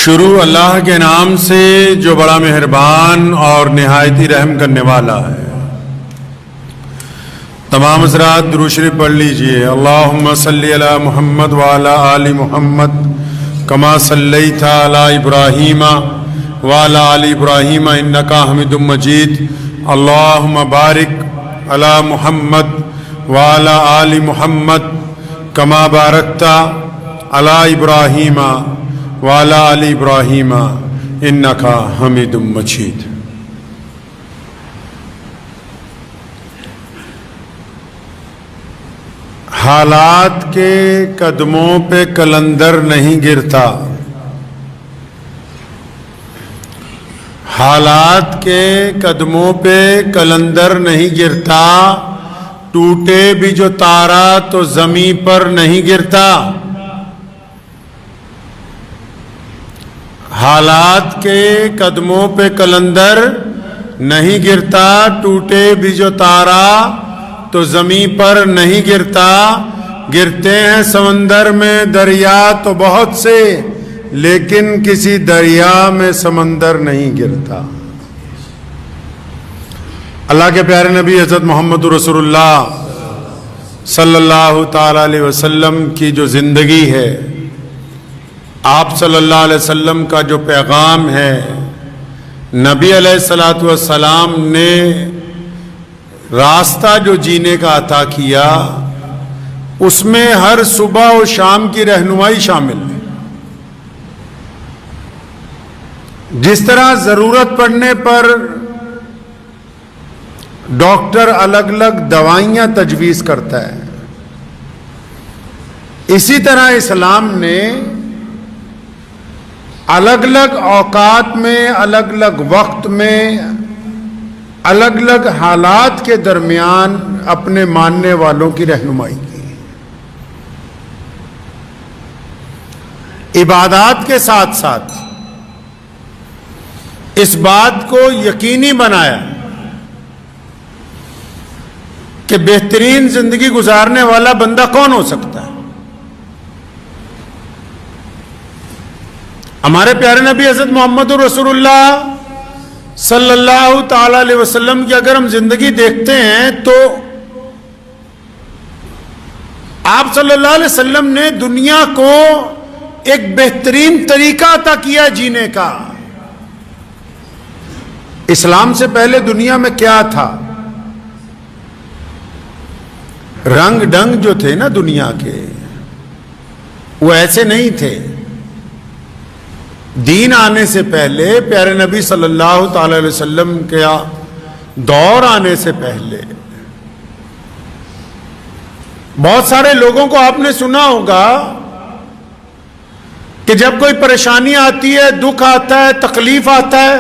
شروع اللہ کے نام سے جو بڑا مہربان اور نہایتی رحم کرنے والا ہے۔ تمام حضرات درود شریف پڑھ لیجئے۔ اللہم صلی علی محمد وعلی آل محمد کما صلیت علی ابراہیم وعلی آل ابراہیم انکا حمید مجید۔ اللہم بارک علی محمد وعلی آل محمد کما بارکت علی ابراہیم وعلی آل ابراہیم انکا حمید مجید۔ حالات کے قدموں پہ کلندر نہیں گرتا، حالات کے قدموں پہ کلندر نہیں گرتا، ٹوٹے بھی جو تارا تو زمین پر نہیں گرتا۔ حالات کے قدموں پہ کلندر نہیں گرتا، ٹوٹے بھی جو تارا تو زمین پر نہیں گرتا۔ گرتے ہیں سمندر میں دریا تو بہت سے، لیکن کسی دریا میں سمندر نہیں گرتا۔ اللہ کے پیارے نبی حضرت محمد رسول اللہ صلی اللہ تعالی علیہ وسلم کی جو زندگی ہے، آپ صلی اللہ علیہ وسلم کا جو پیغام ہے، نبی علیہ السلام نے راستہ جو جینے کا عطا کیا، اس میں ہر صبح و شام کی رہنمائی شامل ہے۔ جس طرح ضرورت پڑنے پر ڈاکٹر الگ الگ دوائیاں تجویز کرتا ہے، اسی طرح اسلام نے الگ الگ اوقات میں، الگ الگ وقت میں، الگ الگ حالات کے درمیان اپنے ماننے والوں کی رہنمائی کی۔ عبادات کے ساتھ ساتھ اس بات کو یقینی بنایا کہ بہترین زندگی گزارنے والا بندہ کون ہو سکتا ہے۔ ہمارے پیارے نبی حضرت محمد رسول اللہ صلی اللہ تعالی علیہ وسلم کی اگر ہم زندگی دیکھتے ہیں تو آپ صلی اللہ علیہ وسلم نے دنیا کو ایک بہترین طریقہ عطا کیا جینے کا۔ اسلام سے پہلے دنیا میں کیا تھا؟ رنگ ڈنگ جو تھے نا دنیا کے، وہ ایسے نہیں تھے۔ دین آنے سے پہلے، پیارے نبی صلی اللہ تعالی علیہ وسلم کا دور آنے سے پہلے، بہت سارے لوگوں کو آپ نے سنا ہوگا کہ جب کوئی پریشانی آتی ہے، دکھ آتا ہے، تکلیف آتا ہے،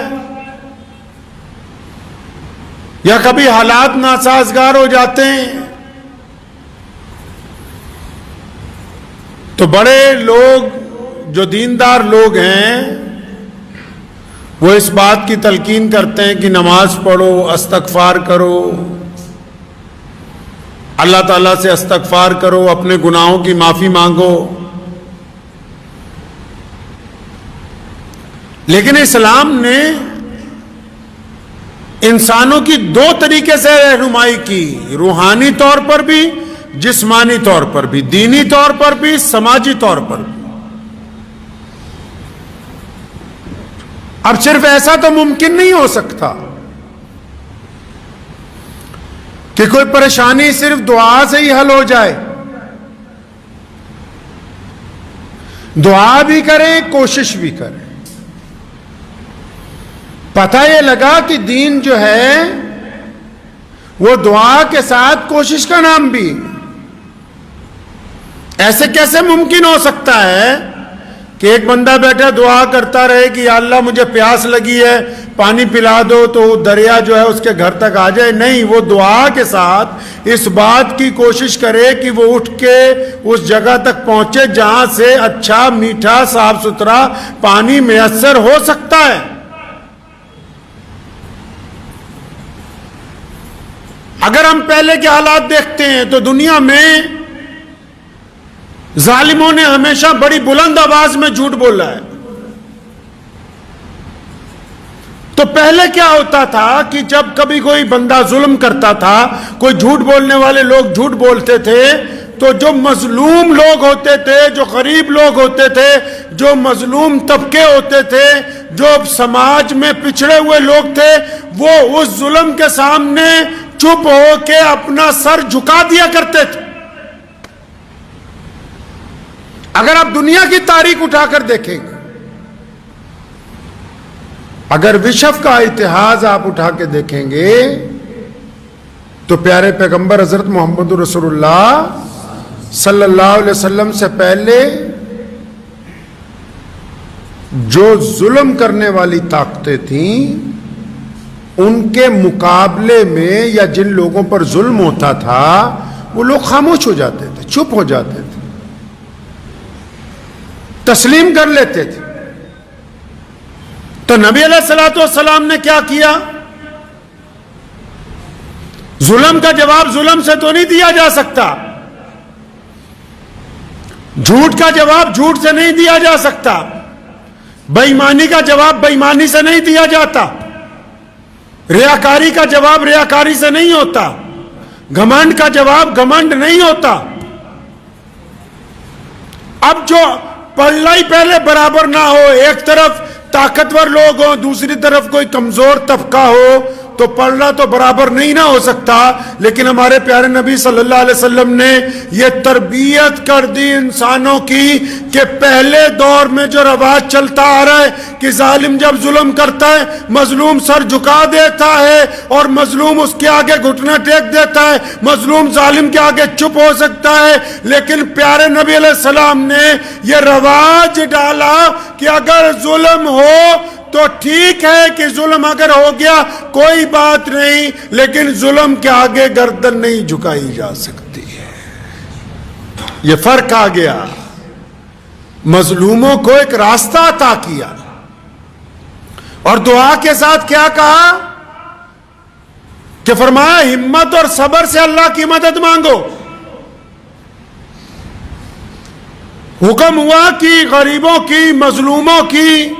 یا کبھی حالات ناسازگار ہو جاتے ہیں، تو بڑے لوگ جو دیندار لوگ ہیں وہ اس بات کی تلقین کرتے ہیں کہ نماز پڑھو، استغفار کرو، اللہ تعالیٰ سے استغفار کرو، اپنے گناہوں کی معافی مانگو۔ لیکن اسلام نے انسانوں کی دو طریقے سے رہنمائی کی، روحانی طور پر بھی، جسمانی طور پر بھی، دینی طور پر بھی، سماجی طور پر بھی۔ اب صرف ایسا تو ممکن نہیں ہو سکتا کہ کوئی پریشانی صرف دعا سے ہی حل ہو جائے۔ دعا بھی کریں، کوشش بھی کریں۔ پتہ یہ لگا کہ دین جو ہے وہ دعا کے ساتھ کوشش کا نام بھی۔ ایسے کیسے ممکن ہو سکتا ہے کہ ایک بندہ بیٹھا دعا کرتا رہے کہ یا اللہ مجھے پیاس لگی ہے، پانی پلا دو، تو دریا جو ہے اس کے گھر تک آ جائے؟ نہیں، وہ دعا کے ساتھ اس بات کی کوشش کرے کہ وہ اٹھ کے اس جگہ تک پہنچے جہاں سے اچھا، میٹھا، صاف ستھرا پانی میسر ہو سکتا ہے۔ اگر ہم پہلے کے حالات دیکھتے ہیں تو دنیا میں ظالموں نے ہمیشہ بڑی بلند آواز میں جھوٹ بولا ہے۔ تو پہلے کیا ہوتا تھا کہ جب کبھی کوئی بندہ ظلم کرتا تھا، کوئی جھوٹ بولنے والے لوگ جھوٹ بولتے تھے، تو جو مظلوم لوگ ہوتے تھے، جو غریب لوگ ہوتے تھے، جو مظلوم طبقے ہوتے تھے، جو سماج میں پچھڑے ہوئے لوگ تھے، وہ اس ظلم کے سامنے چپ ہو کے اپنا سر جھکا دیا کرتے تھے۔ اگر آپ دنیا کی تاریخ اٹھا کر دیکھیں گے، اگر وشو کا اتحاد آپ اٹھا کے دیکھیں گے، تو پیارے پیغمبر حضرت محمد رسول اللہ صلی اللہ علیہ وسلم سے پہلے جو ظلم کرنے والی طاقتیں تھیں، ان کے مقابلے میں یا جن لوگوں پر ظلم ہوتا تھا، وہ لوگ خاموش ہو جاتے تھے، چپ ہو جاتے تھے، تسلیم کر لیتے تھے۔ تو نبی علیہ الصلوۃ والسلام نے کیا کیا؟ ظلم کا جواب ظلم سے تو نہیں دیا جا سکتا، جھوٹ کا جواب جھوٹ سے نہیں دیا جا سکتا، بے ایمانی کا جواب بے ایمانی سے نہیں دیا جاتا، ریاکاری کا جواب ریاکاری سے نہیں ہوتا، گھمنڈ کا جواب گھمنڈ نہیں ہوتا۔ اب جو پلڑائی پہلے برابر نہ ہو، ایک طرف طاقتور لوگ ہوں، دوسری طرف کوئی کمزور طبقہ ہو، تو پلڑا تو برابر نہیں نہ ہو سکتا، لیکن ہمارے پیارے نبی صلی اللہ علیہ وسلم نے یہ تربیت کر دی انسانوں کی کہ پہلے دور میں جو رواج چلتا آ رہا ہے کہ ظالم جب ظلم کرتا ہے، مظلوم سر جھکا دیتا ہے اور مظلوم اس کے آگے گھٹنا ٹیک دیتا ہے، مظلوم ظالم کے آگے چپ ہو سکتا ہے، لیکن پیارے نبی علیہ السلام نے یہ رواج ڈالا کہ اگر ظلم ہو تو ٹھیک ہے کہ ظلم اگر ہو گیا کوئی بات نہیں، لیکن ظلم کے آگے گردن نہیں جھکائی جا سکتی ہے۔ یہ فرق آ گیا، مظلوموں کو ایک راستہ عطا کیا، اور دعا کے ساتھ کیا کہا کہ فرمایا ہمت اور صبر سے اللہ کی مدد مانگو۔ حکم ہوا کہ غریبوں کی، مظلوموں کی،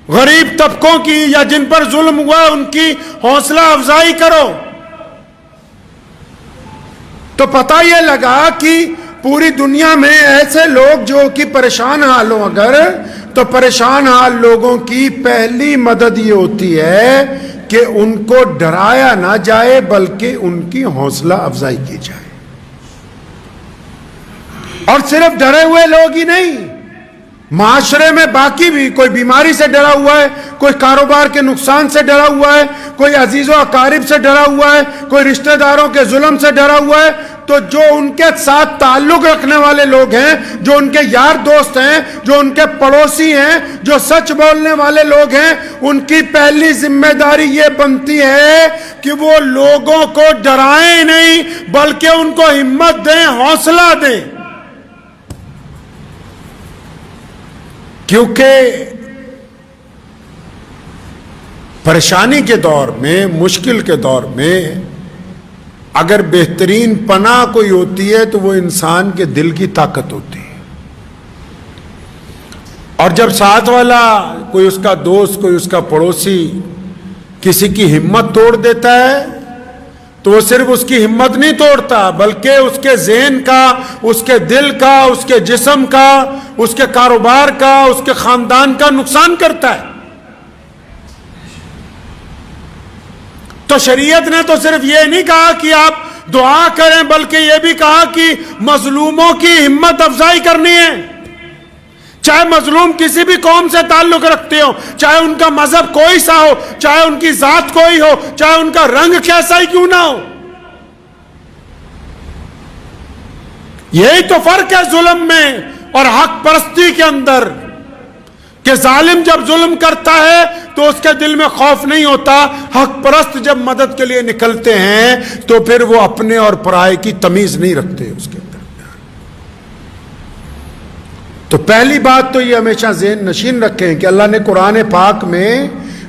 غریب طبقوں کی یا جن پر ظلم ہوا ان کی حوصلہ افزائی کرو۔ تو پتہ یہ لگا کہ پوری دنیا میں ایسے لوگ جو کہ پریشان حال ہوں، اگر تو پریشان حال لوگوں کی پہلی مدد یہ ہوتی ہے کہ ان کو ڈرایا نہ جائے بلکہ ان کی حوصلہ افزائی کی جائے۔ اور صرف ڈرے ہوئے لوگ ہی نہیں، معاشرے میں باقی بھی کوئی بیماری سے ڈرا ہوا ہے، کوئی کاروبار کے نقصان سے ڈرا ہوا ہے، کوئی عزیز و اقارب سے ڈرا ہوا ہے، کوئی رشتہ داروں کے ظلم سے ڈرا ہوا ہے، تو جو ان کے ساتھ تعلق رکھنے والے لوگ ہیں، جو ان کے یار دوست ہیں، جو ان کے پڑوسی ہیں، جو سچ بولنے والے لوگ ہیں، ان کی پہلی ذمہ داری یہ بنتی ہے کہ وہ لوگوں کو ڈرائیں نہیں بلکہ ان کو ہمت دیں، حوصلہ دیں۔ کیونکہ پریشانی کے دور میں، مشکل کے دور میں اگر بہترین پناہ کوئی ہوتی ہے تو وہ انسان کے دل کی طاقت ہوتی ہے، اور جب ساتھ والا، کوئی اس کا دوست، کوئی اس کا پڑوسی کسی کی ہمت توڑ دیتا ہے تو وہ صرف اس کی ہمت نہیں توڑتا بلکہ اس کے ذہن کا، اس کے دل کا، اس کے جسم کا، اس کے کاروبار کا، اس کے خاندان کا نقصان کرتا ہے۔ تو شریعت نے تو صرف یہ نہیں کہا کہ آپ دعا کریں بلکہ یہ بھی کہا کہ مظلوموں کی ہمت افزائی کرنی ہے، چاہے مظلوم کسی بھی قوم سے تعلق رکھتے ہو، چاہے ان کا مذہب کوئی سا ہو، چاہے ان کی ذات کوئی ہو، چاہے ان کا رنگ کیسا ہی کیوں نہ ہو۔ یہی تو فرق ہے ظلم میں اور حق پرستی کے اندر، کہ ظالم جب ظلم کرتا ہے تو اس کے دل میں خوف نہیں ہوتا، حق پرست جب مدد کے لیے نکلتے ہیں تو پھر وہ اپنے اور پرائے کی تمیز نہیں رکھتے اس کے اندر۔ تو پہلی بات تو یہ ہمیشہ ذہن نشین رکھیں کہ اللہ نے قرآن پاک میں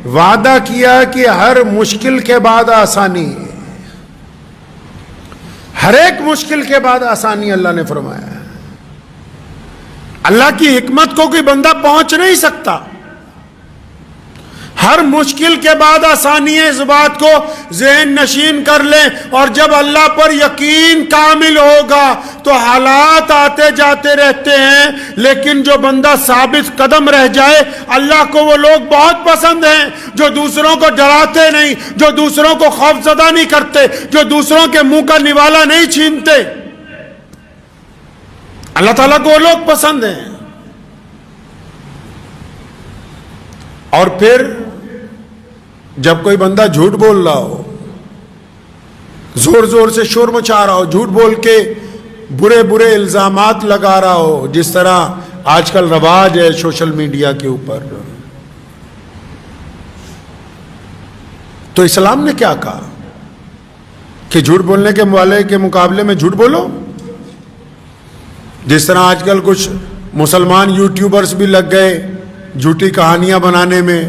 وعدہ کیا کہ ہر مشکل کے بعد آسانی ہے، ہر ایک مشکل کے بعد آسانی اللہ نے فرمایا ہے۔ اللہ کی حکمت کو کوئی بندہ پہنچ نہیں سکتا، ہر مشکل کے بعد آسانی ہے، اس بات کو ذہن نشین کر لیں. اور جب اللہ پر یقین کامل ہوگا تو حالات آتے جاتے رہتے ہیں، لیکن جو بندہ ثابت قدم رہ جائے، اللہ کو وہ لوگ بہت پسند ہیں جو دوسروں کو ڈراتے نہیں، جو دوسروں کو خوف زدہ نہیں کرتے، جو دوسروں کے منہ کا نوالا نہیں چھینتے. اللہ تعالیٰ کو وہ لوگ پسند ہیں. اور پھر جب کوئی بندہ جھوٹ بول رہا ہو، زور زور سے شور مچا رہا ہو، جھوٹ بول کے برے برے الزامات لگا رہا ہو، جس طرح آج کل رواج ہے سوشل میڈیا کے اوپر، تو اسلام نے کیا کہا کہ جھوٹ بولنے کے والے کے مقابلے میں جھوٹ بولو. جس طرح آج کل کچھ مسلمان یوٹیوبرز بھی لگ گئے جھوٹی کہانیاں بنانے میں،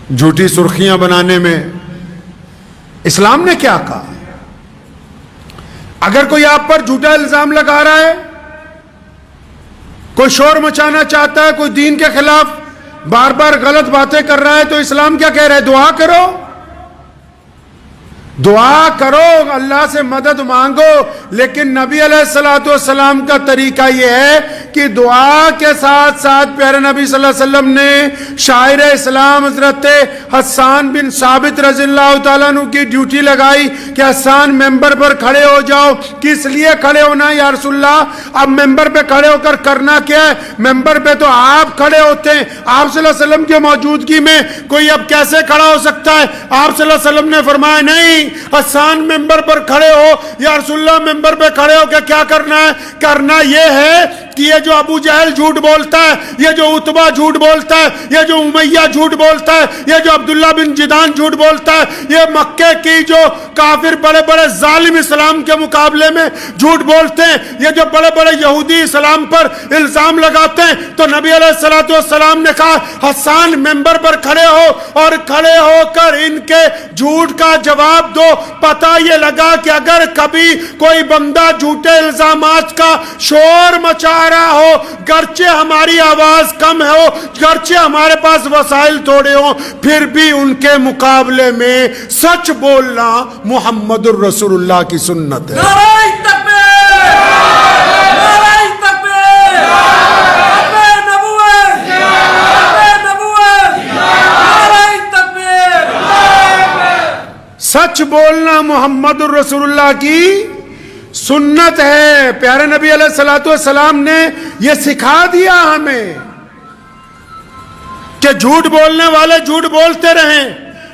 جھوٹی سرخیاں بنانے میں. اسلام نے کیا کہا؟ اگر کوئی آپ پر جھوٹا الزام لگا رہا ہے، کوئی شور مچانا چاہتا ہے، کوئی دین کے خلاف بار بار غلط باتیں کر رہا ہے، تو اسلام کیا کہہ رہا ہے؟ دعا کرو، دعا کرو، اللہ سے مدد مانگو. لیکن نبی علیہ الصلوۃ والسلام کا طریقہ یہ ہے کہ دعا کے ساتھ ساتھ پیارے نبی صلی اللہ علیہ وسلم نے شاعر اسلام حضرت حسان بن ثابت رضی اللہ تعالیٰ عنہ کی ڈیوٹی لگائی کہ حسان ممبر پر کھڑے ہو جاؤ. کس لیے کھڑے ہونا ہے یا رسول اللہ؟ اب ممبر پہ کھڑے ہو کر کرنا کیا ہے؟ ممبر پہ تو آپ کھڑے ہوتے ہیں، آپ صلی اللہ علیہ وسلم کی موجودگی میں کوئی اب کیسے کھڑا ہو سکتا ہے؟ آپ صلی اللہ علیہ وسلم نے فرمایا نہیں، حسان ممبر پر کھڑے ہو یا رسول اللہ ممبر پہ کھڑے ہو کے کیا کرنا ہے؟ کرنا یہ ہے کہ یہ جو ابو جہل جھوٹ بولتا ہے، یہ جو عتبہ جھوٹ بولتا ہے، یہ جو امیہ جھوٹ بولتا ہے، یہ جو عبداللہ بن جدان جھوٹ بولتا ہے، یہ مکے کی جو کافر بڑے بڑے ظالم اسلام کے مقابلے میں جھوٹ بولتے ہیں، یہ جو بڑے بڑے یہودی اسلام پر الزام لگاتے ہیں، تو نبی علیہ الصلوۃ والسلام نے کہا حسان ممبر پر کھڑے ہو اور کھڑے ہو کر ان کے جھوٹ کا جواب دو. پتہ یہ لگا کہ اگر کبھی کوئی بندہ جھوٹے الزامات کا شور مچا رہا ہو، گرچہ ہماری آواز کم ہو، گرچہ ہمارے پاس وسائل تھوڑے ہوں، پھر بھی ان کے مقابلے میں سچ بولنا محمد الرسول اللہ کی سنت ہے. نعرہ تکبیر! نعرہ تکبیر! حق نبوت! حق نبوت! نعرہ تکبیر! سچ بولنا محمد الرسول اللہ کی سنت ہے. پیارے نبی علیہ الصلوۃ والسلام نے یہ سکھا دیا ہمیں کہ جھوٹ بولنے والے جھوٹ بولتے رہیں،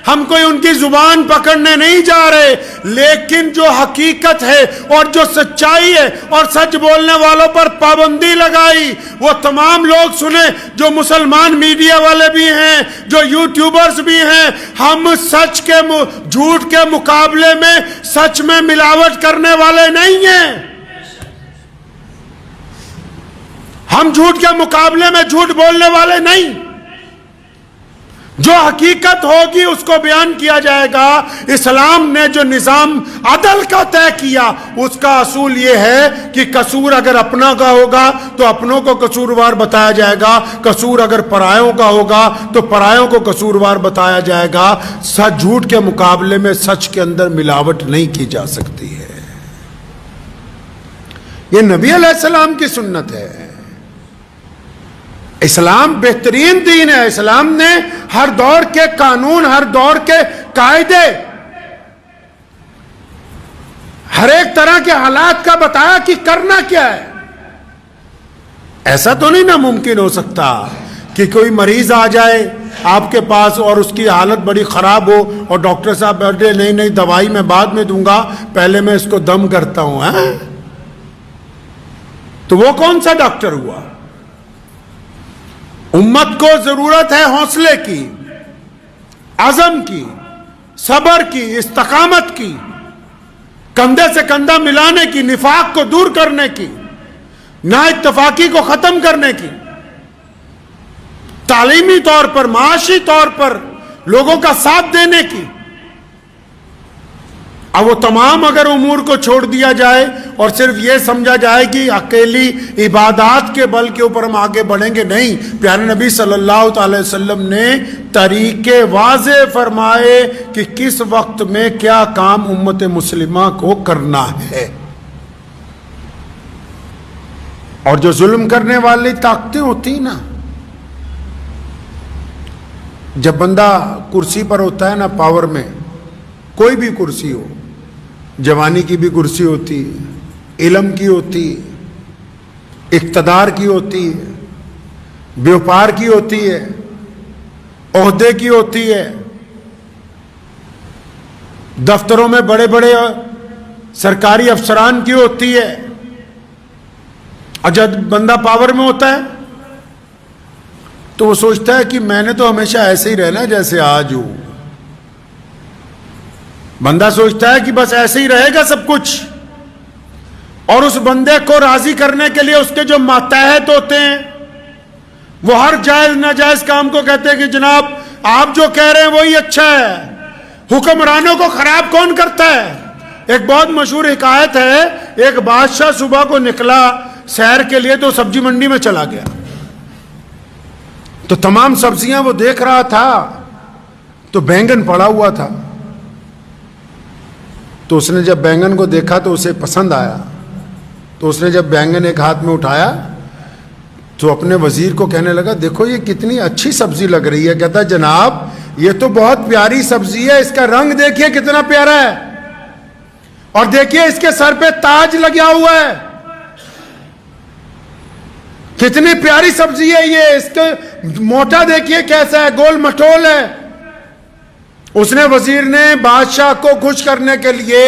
ہم کوئی ان کی زبان پکڑنے نہیں جا رہے، لیکن جو حقیقت ہے اور جو سچائی ہے اور سچ بولنے والوں پر پابندی لگائی، وہ تمام لوگ سنیں، جو مسلمان میڈیا والے بھی ہیں، جو یوٹیوبرز بھی ہیں. ہم سچ کے جھوٹ کے مقابلے میں سچ میں ملاوٹ کرنے والے نہیں ہیں. ہم جھوٹ کے مقابلے میں جھوٹ بولنے والے نہیں. جو حقیقت ہوگی اس کو بیان کیا جائے گا. اسلام نے جو نظام عدل کا طے کیا، اس کا اصول یہ ہے کہ قصور اگر اپنا کا ہوگا تو اپنوں کو قصوروار بتایا جائے گا، قصور اگر پرایوں کا ہوگا تو پرایوں کو قصوروار بتایا جائے گا. سچ جھوٹ کے مقابلے میں سچ کے اندر ملاوٹ نہیں کی جا سکتی ہے. یہ نبی علیہ السلام کی سنت ہے. اسلام بہترین دین ہے. اسلام نے ہر دور کے قانون، ہر دور کے قاعدے، ہر ایک طرح کے حالات کا بتایا کہ کرنا کیا ہے. ایسا تو نہیں ناممکن ہو سکتا کہ کوئی مریض آ جائے آپ کے پاس اور اس کی حالت بڑی خراب ہو اور ڈاکٹر صاحب بیٹھے نہیں دوائی میں بعد میں دوں گا، پہلے میں اس کو دم کرتا ہوں. تو وہ کون سا ڈاکٹر ہوا؟ امت کو ضرورت ہے حوصلے کی، عزم کی، صبر کی، استقامت کی، کندھے سے کندھا ملانے کی، نفاق کو دور کرنے کی، نا اتفاقی کو ختم کرنے کی، تعلیمی طور پر، معاشی طور پر لوگوں کا ساتھ دینے کی. اب وہ تمام اگر امور کو چھوڑ دیا جائے اور صرف یہ سمجھا جائے کہ اکیلی عبادات کے بل کے اوپر ہم آگے بڑھیں گے، نہیں، پیارے نبی صلی اللہ تعالی وسلم نے طریقے واضح فرمائے کہ کس وقت میں کیا کام امت مسلمہ کو کرنا ہے. اور جو ظلم کرنے والی طاقتیں ہوتی نا، جب بندہ کرسی پر ہوتا ہے نا، پاور میں، کوئی بھی کرسی ہو، جوانی کی بھی کرسی ہوتی ہے، علم کی ہوتی ہے، اقتدار کی ہوتی ہے، بیوپار کی ہوتی ہے، عہدے کی ہوتی ہے، دفتروں میں بڑے بڑے سرکاری افسران کی ہوتی ہے. اور جب بندہ پاور میں ہوتا ہے تو وہ سوچتا ہے کہ میں نے تو ہمیشہ ایسے ہی رہنا جیسے آج ہوں. بندہ سوچتا ہے کہ بس ایسے ہی رہے گا سب کچھ، اور اس بندے کو راضی کرنے کے لیے اس کے جو ماتحت ہوتے ہیں وہ ہر جائز ناجائز کام کو کہتے ہیں کہ جناب آپ جو کہہ رہے ہیں وہی اچھا ہے. حکمرانوں کو خراب کون کرتا ہے؟ ایک بہت مشہور حکایت ہے، ایک بادشاہ صبح کو نکلا سیر کے لیے تو سبزی منڈی میں چلا گیا، تو تمام سبزیاں وہ دیکھ رہا تھا تو بینگن پڑا ہوا تھا. تو اس نے جب بینگن کو دیکھا تو اسے پسند آیا، تو اس نے جب بینگن ایک ہاتھ میں اٹھایا تو اپنے وزیر کو کہنے لگا دیکھو یہ کتنی اچھی سبزی لگ رہی ہے. کہتا جناب یہ تو بہت پیاری سبزی ہے، اس کا رنگ دیکھیے کتنا پیارا ہے، اور دیکھیے اس کے سر پہ تاج لگا ہوا ہے، کتنی پیاری سبزی ہے یہ، اس کے موٹا دیکھیے کیسا ہے، گول مٹول ہے. اس نے وزیر نے بادشاہ کو خوش کرنے کے لیے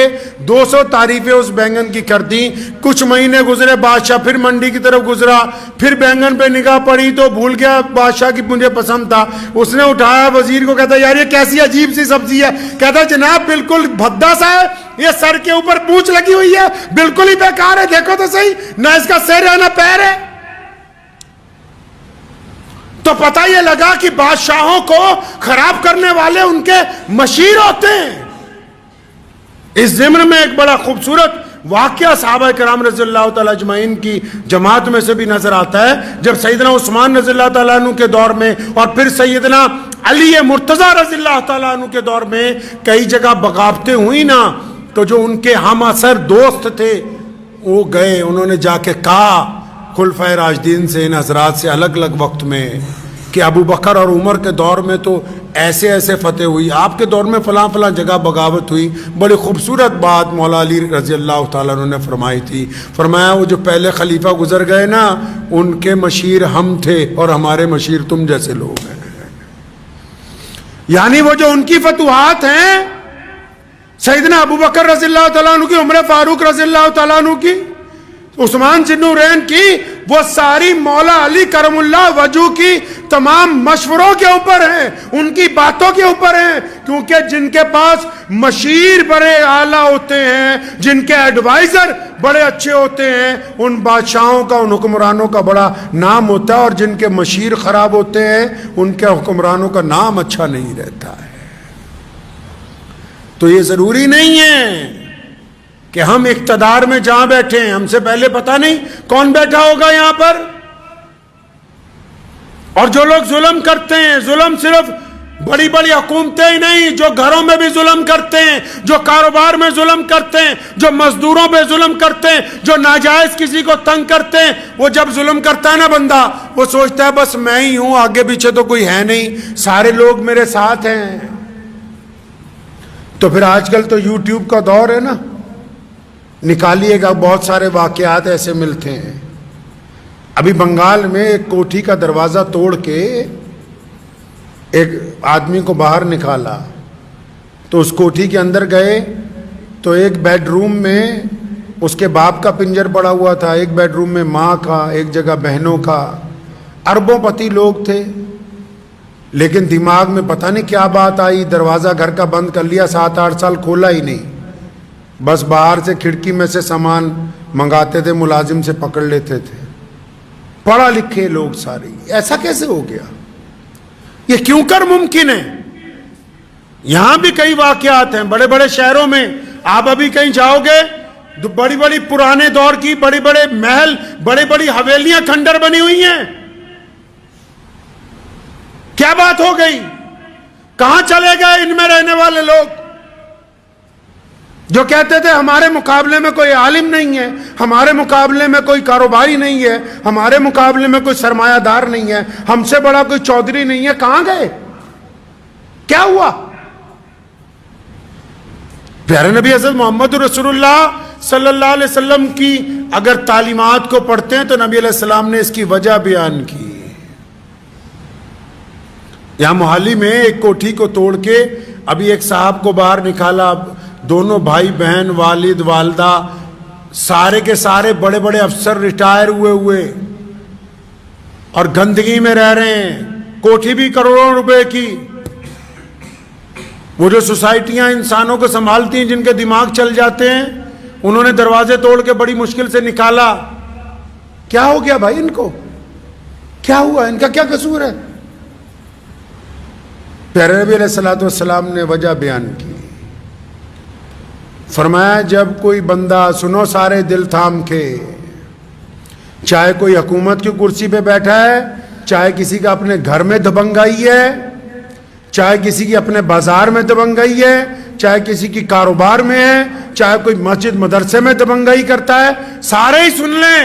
200 تعریفیں اس بینگن کی کر دی. کچھ مہینے گزرے، بادشاہ پھر منڈی کی طرف گزرا، پھر بینگن پہ نگاہ پڑی تو بھول گیا بادشاہ کی مجھے پسند تھا. اس نے اٹھایا وزیر کو، کہتا یار یہ کیسی عجیب سی سبزی ہے. کہتا جناب بالکل بھدا سا ہے، یہ سر کے اوپر پونچھ لگی ہوئی ہے، بالکل ہی بیکار ہے، دیکھو تو صحیح، نہ اس کا سر ہے نہ پیر ہے. تو پتہ یہ لگا کہ بادشاہوں کو خراب کرنے والے ان کے مشیر ہوتے ہیں. اس ضمن میں ایک بڑا خوبصورت واقعہ صحابہ کرام رضی اللہ تعالیٰ اجمعین کی جماعت میں سے بھی نظر آتا ہے. جب سیدنا عثمان رضی اللہ تعالیٰ عنہ کے دور میں اور پھر سیدنا علی مرتضیٰ رضی اللہ تعالیٰ عنہ کے دور میں کئی جگہ بغاوتیں ہوئی نا، تو جو ان کے ہم اثر دوست تھے وہ گئے، انہوں نے جا کے کہا خلفائے راشدین سے، ان حضرات سے الگ الگ وقت میں، کہ ابو بکر اور عمر کے دور میں تو ایسے ایسے فتح ہوئی، آپ کے دور میں فلاں فلاں جگہ بغاوت ہوئی. بڑی خوبصورت بات مولا علی رضی اللہ تعالیٰ عنہ نے فرمائی تھی. فرمایا وہ جو پہلے خلیفہ گزر گئے نا ان کے مشیر ہم تھے اور ہمارے مشیر تم جیسے لوگ ہیں. یعنی وہ جو ان کی فتوحات ہیں، سیدنا ابو بکر رضی اللہ تعالیٰ عنہ کی، عمر فاروق رضی اللہ تعالیٰ عنہ کی، عثمان ذی النورین کی، وہ ساری مولا علی کرم اللہ وجہ کی تمام مشوروں کے اوپر ہیں، ان کی باتوں کے اوپر ہیں. کیونکہ جن کے پاس مشیر بڑے اعلیٰ ہوتے ہیں، جن کے ایڈوائزر بڑے اچھے ہوتے ہیں، ان بادشاہوں کا، ان حکمرانوں کا بڑا نام ہوتا ہے. اور جن کے مشیر خراب ہوتے ہیں ان کے حکمرانوں کا نام اچھا نہیں رہتا ہے. تو یہ ضروری نہیں ہے کہ ہم اقتدار میں جہاں بیٹھے ہیں، ہم سے پہلے پتہ نہیں کون بیٹھا ہوگا یہاں پر. اور جو لوگ ظلم کرتے ہیں، ظلم صرف بڑی بڑی حکومتیں ہی نہیں، جو گھروں میں بھی ظلم کرتے ہیں، جو کاروبار میں ظلم کرتے ہیں، جو مزدوروں پہ ظلم کرتے ہیں، جو ناجائز کسی کو تنگ کرتے ہیں، وہ جب ظلم کرتا ہے نا بندہ، وہ سوچتا ہے بس میں ہی ہوں، آگے پیچھے تو کوئی ہے نہیں، سارے لوگ میرے ساتھ ہیں. تو پھر آج کل تو یوٹیوب کا دور ہے نا، نکالیے گا بہت سارے واقعات ایسے ملتے ہیں. ابھی بنگال میں ایک کوٹھی کا دروازہ توڑ کے ایک آدمی کو باہر نکالا، تو اس کوٹھی کے اندر گئے تو ایک بیڈ روم میں اس کے باپ کا پنجر پڑا ہوا تھا، ایک بیڈ روم میں ماں کا، ایک جگہ بہنوں کا. اربوں پتی لوگ تھے، لیکن دماغ میں پتہ نہیں کیا بات آئی، دروازہ گھر کا بند کر لیا، 7-8 سال کھولا ہی نہیں، بس باہر سے کھڑکی میں سے سامان منگاتے تھے، ملازم سے پکڑ لیتے تھے. پڑھا لکھے لوگ سارے. ایسا کیسے ہو گیا؟ یہ کیوں کر ممکن ہے؟ یہاں بھی کئی واقعات ہیں، بڑے بڑے شہروں میں آپ ابھی کہیں جاؤ گے بڑی بڑی پرانے دور کی بڑے بڑے محل بڑی بڑی حویلیاں کھنڈر بنی ہوئی ہیں. کیا بات ہو گئی؟ کہاں چلے گئے ان میں رہنے والے لوگ جو کہتے تھے ہمارے مقابلے میں کوئی عالم نہیں ہے, ہمارے مقابلے میں کوئی کاروباری نہیں ہے, ہمارے مقابلے میں کوئی سرمایہ دار نہیں ہے, ہم سے بڑا کوئی چودھری نہیں ہے. کہاں گئے؟ کیا ہوا؟ پیارے نبی حضرت محمد رسول اللہ صلی اللہ علیہ وسلم کی اگر تعلیمات کو پڑھتے ہیں تو نبی علیہ السلام نے اس کی وجہ بیان کی. یہاں محالی میں ایک کوٹھی کو توڑ کے ابھی ایک صاحب کو باہر نکالا. دونوں بھائی بہن, والد والدہ, سارے کے سارے بڑے بڑے افسر ریٹائر ہوئے اور گندگی میں رہ رہے ہیں. کوٹھی بھی کروڑوں روپے کی. وہ جو سوسائٹیاں انسانوں کو سنبھالتی ہیں جن کے دماغ چل جاتے ہیں, انہوں نے دروازے توڑ کے بڑی مشکل سے نکالا. کیا ہو گیا بھائی؟ ان کو کیا ہوا؟ ان کا کیا قصور ہے؟ پیارے نبی علیہ السلام نے وجہ بیان کی. فرمایا جب کوئی بندہ, سنو سارے دل تھام کے, چاہے کوئی حکومت کی کرسی پہ بیٹھا ہے, چاہے کسی کا اپنے گھر میں دبنگائی ہے, چاہے کسی کی اپنے بازار میں دبنگائی ہے, چاہے کسی کی کاروبار میں ہے, چاہے کوئی مسجد مدرسے میں دبنگائی کرتا ہے, سارے ہی سن لیں.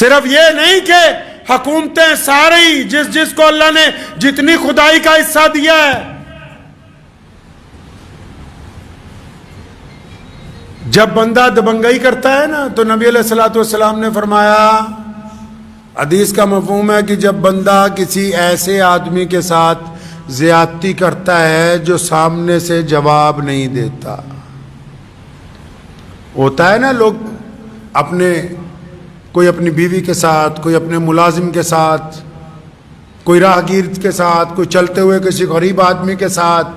صرف یہ نہیں کہ حکومتیں سارے ہی, جس کو اللہ نے جتنی خدائی کا حصہ دیا ہے, جب بندہ دبنگائی کرتا ہے نا تو نبی علیہ السلام نے فرمایا, حدیث کا مفہوم ہے کہ جب بندہ کسی ایسے آدمی کے ساتھ زیادتی کرتا ہے جو سامنے سے جواب نہیں دیتا. ہوتا ہے نا لوگ اپنے, کوئی اپنی بیوی کے ساتھ, کوئی اپنے ملازم کے ساتھ, کوئی راہگیر کے ساتھ, کوئی چلتے ہوئے کسی غریب آدمی کے ساتھ.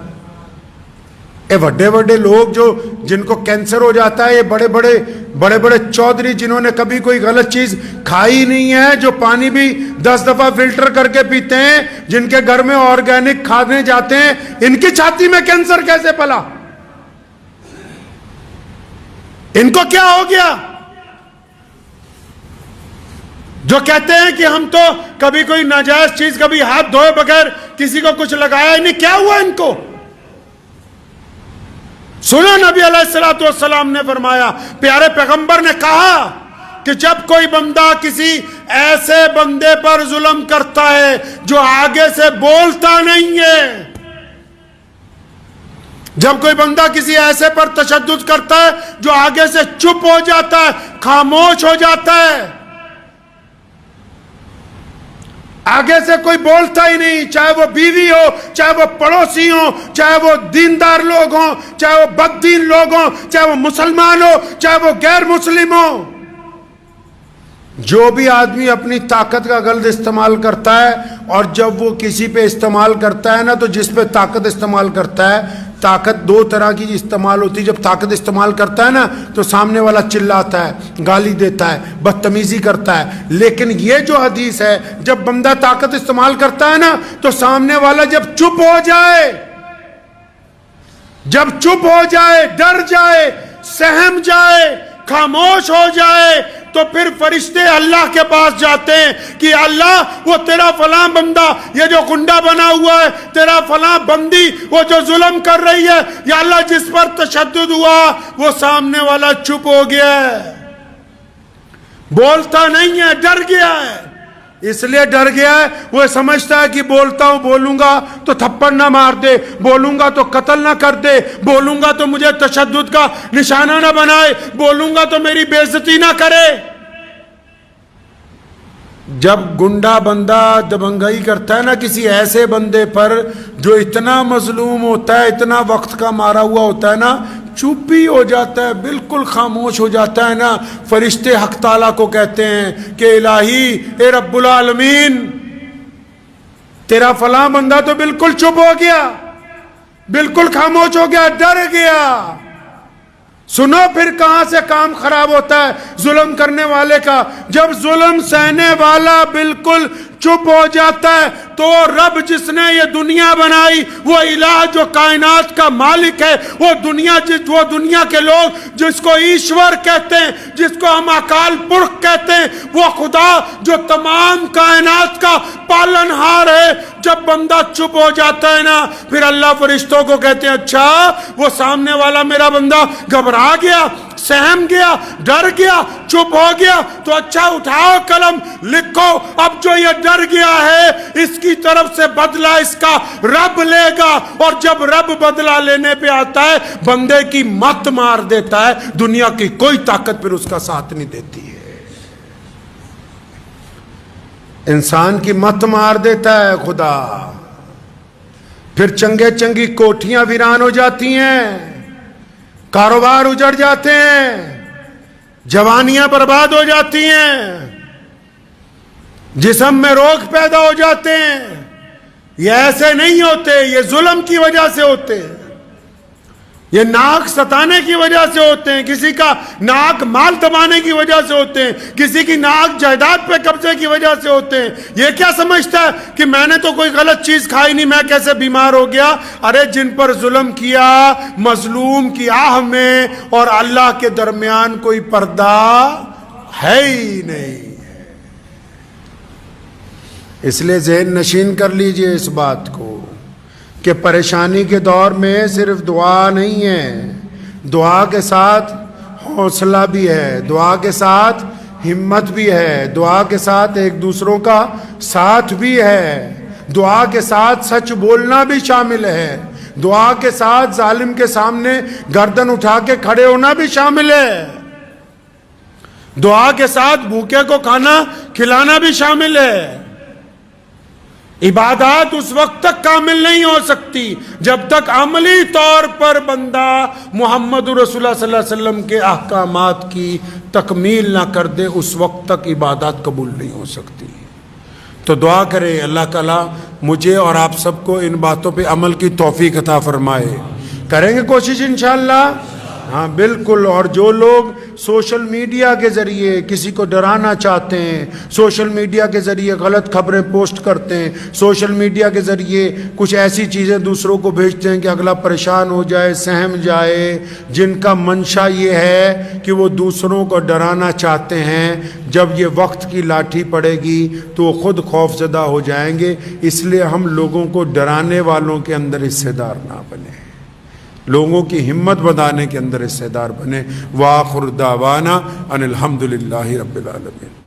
بڑے بڑے لوگ جو جن کو کینسر ہو جاتا ہے, یہ بڑے بڑے چودھری جنہوں نے کبھی کوئی غلط چیز کھائی نہیں ہے, جو پانی بھی 10 دفعہ فلٹر کر کے پیتے ہیں, جن کے گھر میں آرگینک کھانے جاتے ہیں, ان کی چھاتی میں کینسر کیسے پلا؟ ان کو کیا ہو گیا؟ جو کہتے ہیں کہ ہم تو کبھی کوئی ناجائز چیز, کبھی ہاتھ دھوئے بغیر کسی کو کچھ لگایا ہی نہیں. کیا ہوا ان کو؟ سنو نبی علیہ السلام نے فرمایا, پیارے پیغمبر نے کہا کہ جب کوئی بندہ کسی ایسے بندے پر ظلم کرتا ہے جو آگے سے بولتا نہیں ہے, جب کوئی بندہ کسی ایسے پر تشدد کرتا ہے جو آگے سے چپ ہو جاتا ہے, خاموش ہو جاتا ہے, آگے سے کوئی بولتا ہی نہیں, چاہے وہ بیوی ہو, چاہے وہ پڑوسی ہو, چاہے وہ دیندار لوگ ہوں, چاہے وہ بددین لوگ ہوں, چاہے وہ مسلمان ہو, چاہے وہ غیر مسلم ہو. جو بھی آدمی اپنی طاقت کا غلط استعمال کرتا ہے, اور جب وہ کسی پہ استعمال کرتا ہے نا, تو جس پہ طاقت استعمال کرتا ہے, طاقت 2 طرح کی استعمال ہوتی ہے. جب طاقت استعمال کرتا ہے نا تو سامنے والا چلاتا ہے, گالی دیتا ہے, بدتمیزی کرتا ہے. لیکن یہ جو حدیث ہے, جب بندہ طاقت استعمال کرتا ہے نا تو سامنے والا جب چپ ہو جائے, جب چپ ہو جائے, ڈر جائے, سہم جائے, خاموش ہو جائے, تو پھر فرشتے اللہ کے پاس جاتے ہیں کہ اللہ وہ تیرا فلاں بندہ, یہ جو گنڈا بنا ہوا ہے, تیرا فلاں بندی وہ جو ظلم کر رہی ہے, یا اللہ جس پر تشدد ہوا وہ سامنے والا چپ ہو گیا ہے, بولتا نہیں ہے, ڈر گیا ہے. اس لیے ڈر گیا ہے, وہ سمجھتا ہے کہ بولتا ہوں, بولوں گا تو تھپڑ نہ مار دے, بولوں گا تو قتل نہ کر دے, بولوں گا تو مجھے تشدد کا نشانہ نہ بنائے, بولوں گا تو میری بے عزتی نہ کرے. جب گنڈا بندہ دبنگائی کرتا ہے نا کسی ایسے بندے پر جو اتنا مظلوم ہوتا ہے, اتنا وقت کا مارا ہوا ہوتا ہے نا, چپ ہی ہو جاتا ہے, بالکل خاموش ہو جاتا ہے نا. فرشتے حق تعالیٰ کو کہتے ہیں کہ الہی, اے رب العالمین, تیرا فلاں بندہ تو بالکل چپ ہو گیا, بالکل خاموش ہو گیا, ڈر گیا. سنو پھر کہاں سے کام خراب ہوتا ہے ظلم کرنے والے کا. جب ظلم سہنے والا بالکل چپ ہو جاتا ہے تو رب جس نے یہ دنیا بنائی، وہ الہ جو کائنات کا مالک ہے، وہ دنیا کے لوگ جس کو ایشور کہتے ہیں، جس کو ہم اکال پرخ کہتے ہیں، وہ خدا جو تمام کائنات کا پالنہار ہے، جب بندہ چپ ہو جاتا ہے نا، پھر اللہ فرشتوں کو کہتے ہیں اچھا وہ سامنے والا میرا بندہ گھبرا گیا، سہم گیا، ڈر گیا، چپ ہو گیا، تو اچھا اٹھاؤ قلم لکھو، اب جو یہ ڈر گیا ہے اس کی طرف سے بدلہ اس کا رب لے گا. اور جب رب بدلہ لینے پہ آتا ہے بندے کی مت مار دیتا ہے، دنیا کی کوئی طاقت پھر اس کا ساتھ نہیں دیتی ہے. انسان کی مت مار دیتا ہے خدا، پھر چنگی کوٹھیاں ویران ہو جاتی ہیں، کاروبار اجڑ جاتے ہیں، جوانیاں برباد ہو جاتی ہیں، جسم میں روگ پیدا ہو جاتے ہیں. یہ ایسے نہیں ہوتے، یہ ظلم کی وجہ سے ہوتے ہیں، یہ ناک ستانے کی وجہ سے ہوتے ہیں، کسی کا ناک مال دبانے کی وجہ سے ہوتے ہیں، کسی کی ناک جائیداد پہ قبضے کی وجہ سے ہوتے ہیں. یہ کیا سمجھتا ہے کہ میں نے تو کوئی غلط چیز کھائی نہیں، میں کیسے بیمار ہو گیا؟ ارے جن پر ظلم کیا، مظلوم کی آہ میں اور اللہ کے درمیان کوئی پردہ ہے ہی نہیں. اس لیے ذہن نشین کر لیجئے اس بات کو کہ پریشانی کے دور میں صرف دعا نہیں ہے، دعا کے ساتھ حوصلہ بھی ہے، دعا کے ساتھ ہمت بھی ہے، دعا کے ساتھ ایک دوسروں کا ساتھ بھی ہے، دعا کے ساتھ سچ بولنا بھی شامل ہے، دعا کے ساتھ ظالم کے سامنے گردن اٹھا کے کھڑے ہونا بھی شامل ہے، دعا کے ساتھ بھوکے کو کھانا کھلانا بھی شامل ہے. عبادات اس وقت تک کامل نہیں ہو سکتی جب تک عملی طور پر بندہ محمد رسول اللہ صلی اللہ علیہ وسلم کے احکامات کی تکمیل نہ کر دے، اس وقت تک عبادات قبول نہیں ہو سکتی. تو دعا کرے اللہ تعالیٰ مجھے اور آپ سب کو ان باتوں پہ عمل کی توفیق عطا فرمائے. کریں گے کوشش انشاءاللہ؟ ہاں بالکل. اور جو لوگ سوشل میڈیا کے ذریعے کسی کو ڈرانا چاہتے ہیں، سوشل میڈیا کے ذریعے غلط خبریں پوسٹ کرتے ہیں، سوشل میڈیا کے ذریعے کچھ ایسی چیزیں دوسروں کو بھیجتے ہیں کہ اگلا پریشان ہو جائے، سہم جائے، جن کا منشا یہ ہے کہ وہ دوسروں کو ڈرانا چاہتے ہیں، جب یہ وقت کی لاٹھی پڑے گی تو وہ خود خوف زدہ ہو جائیں گے. اس لیے ہم لوگوں کو ڈرانے والوں کے اندر حصے دار نہ بنیں، لوگوں کی ہمت بڑھانے کے اندر حصے دار بنے. وآخر دعوانا ان الحمدللہ رب العالمین.